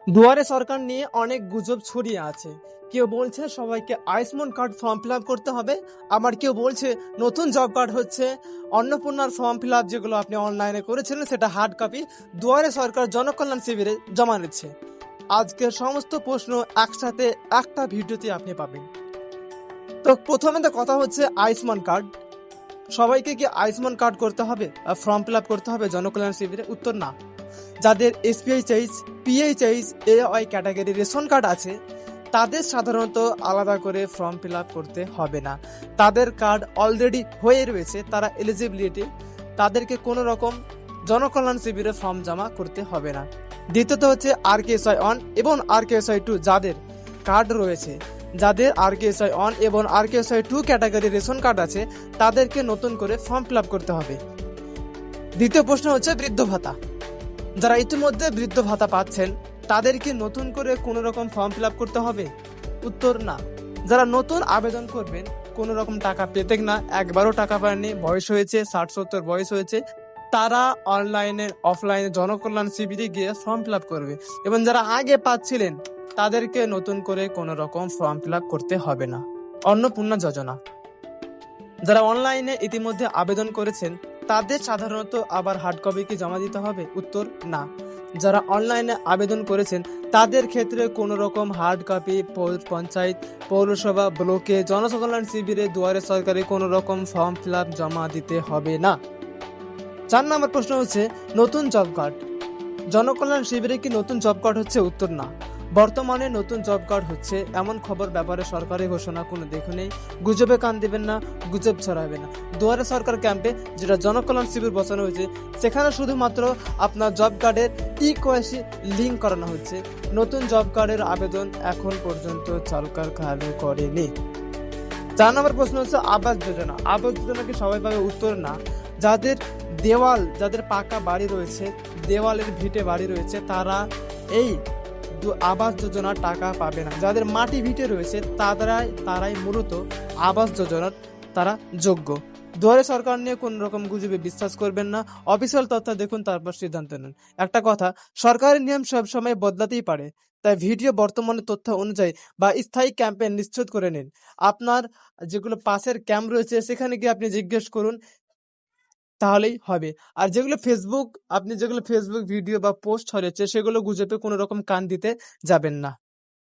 দুয়ারে সরকার নিয়ে অনেক গুজব ছড়িয়ে আছে। কেউ বলছে সবাইকে Ayushman card form fill up করতে হবে, আবার কেউ বলছে নতুন জব কার্ড হচ্ছে অন্নপূর্ণার ফর্ম ফিল আপ, যেগুলো আপনি অনলাইনে করেছিলেন সেটা হার্ড কপি দুয়ারে সরকার জনকল্যাণ শিবিরে জমা নিচ্ছে। আজকের সমস্ত প্রশ্ন একসাথে একটা ভিডিওতে আপনি পাবেন। তো প্রথমে তো কথা হচ্ছে আয়ুষ্মান কার্ড। সবাইকে কি আয়ুষ্মান কার্ড করতে হবে, ফর্ম ফিল আপ করতে হবে জনকল্যাণ শিবিরে? উত্তর না। যাদের SPHH, PHH, AY category ration card আছে তাদের সাধারণত আলাদা করে ফর্ম ফিল আপ করতে হবে না। তাদের কার্ড অলরেডি হয়ে রয়েছে, তারা এলিজিবিলিটি, তাদেরকে কোনো রকম জনকল্যাণ শিবিরে ফর্ম জমা করতে হবে না। দ্বিতীয়ত হচ্ছে আরকেএসওয়াই 1 এবং আরকেএসওয়াই 2 যাদের কার্ড রয়েছে, যাদের আরকেএসওয়াই 1 এবং আরকেএসওয়াই 2 ক্যাটাগরি রেশন কার্ড আছে তাদেরকে নতুন করে ফর্ম ফিল আপ করতে হবে। দ্বিতীয় প্রশ্ন হচ্ছে বৃদ্ধ ভাতা। যারা ইতিমধ্যে বৃদ্ধ ভাতা পাচ্ছেন তাদের কি নতুন করে কোনো রকম ফর্ম ফিল আপ করতে হবে? উত্তর না। যারা নতুন আবেদন করবেন কোনো রকম টাকা পেতেন না, একবারও টাকা পাননি, বয়স হয়েছে 60-70 বয়স হয়েছে, তারা অনলাইনে অফলাইনে জনকল্যাণ শিবিরে গিয়ে ফর্ম ফিল আপ করবে। এবং যারা আগে পাচ্ছিলেন তাদেরকে নতুন করে কোনো রকম ফর্ম ফিল আপ করতে হবে না। অন্নপূর্ণা যোজনা, যারা অনলাইনে ইতিমধ্যে আবেদন করেছেন তাদের সাধারণত আবার হার্ড কপি কি জমা দিতে হবে? উত্তর না। যারা অনলাইনে আবেদন করেছেন তাদের ক্ষেত্রে কোনো রকম হার্ড কপি পঞ্চায়েত, পৌরসভা, ব্লকে, জনকল্যাণ শিবিরে, দুয়ারে সরকারে কোনো রকম ফর্ম ফিল আপ জমা দিতে হবে না। 4 নম্বর প্রশ্ন হচ্ছে নতুন জব কার্ড। জনকল্যাণ শিবিরে কি নতুন জব কার্ড হচ্ছে? উত্তর না। বর্তমানে নতুন জব কার্ড হচ্ছে এমন খবর ব্যাপারে সরকারি ঘোষণা কোনো দেখে নেই। গুজবে কান দিবেন না, গুজব ছড়াবে না। দুয়ারে সরকার ক্যাম্পে যেটা জনকল্যাণ শিবির বসানো হয়েছে সেখানে শুধুমাত্র আপনার জব কার্ডের ইকেওয়াইসি লিঙ্ক করানো হচ্ছে। নতুন জব কার্ডের আবেদন এখন পর্যন্ত সরকার চালু করেনি। 4 নম্বর প্রশ্ন হচ্ছে আবাস যোজনা। আবাস যোজনা কি সবাই পাবে? উত্তর না। যাদের যাদের পাকা বাড়ি রয়েছে, দেওয়ালের ভিটে বাড়ি রয়েছে, তারা এই আবাস যোজনার টাকা পাবে না। যাদের মাটি ভিটে রয়েছে তারাই মূলত আবাস যোজনার তারা যোগ্য। দুয়ারে সরকার নিয়ে কোন রকম গুজবে বিশ্বাস করবেন না, অফিসিয়াল তথ্য দেখুন তারপর সিদ্ধান্ত নেন। একটা কথা, সরকারের নিয়ম সবসময় বদলাতেই পারে, তাই ভিডিও বর্তমানে তথ্য অনুযায়ী বা স্থায়ী ক্যাম্পেইন নিশ্চিত করে নিন। আপনার যেগুলো পাশের ক্যাম্প রয়েছে সেখানে গিয়ে আপনি জিজ্ঞেস করুন, তাহলেই হবে। আর যেগুলো ফেসবুক ভিডিও বা পোস্ট ছড়িয়েছে সেগুলো গুজবে কোনো রকম কান দিতে যাবেন না।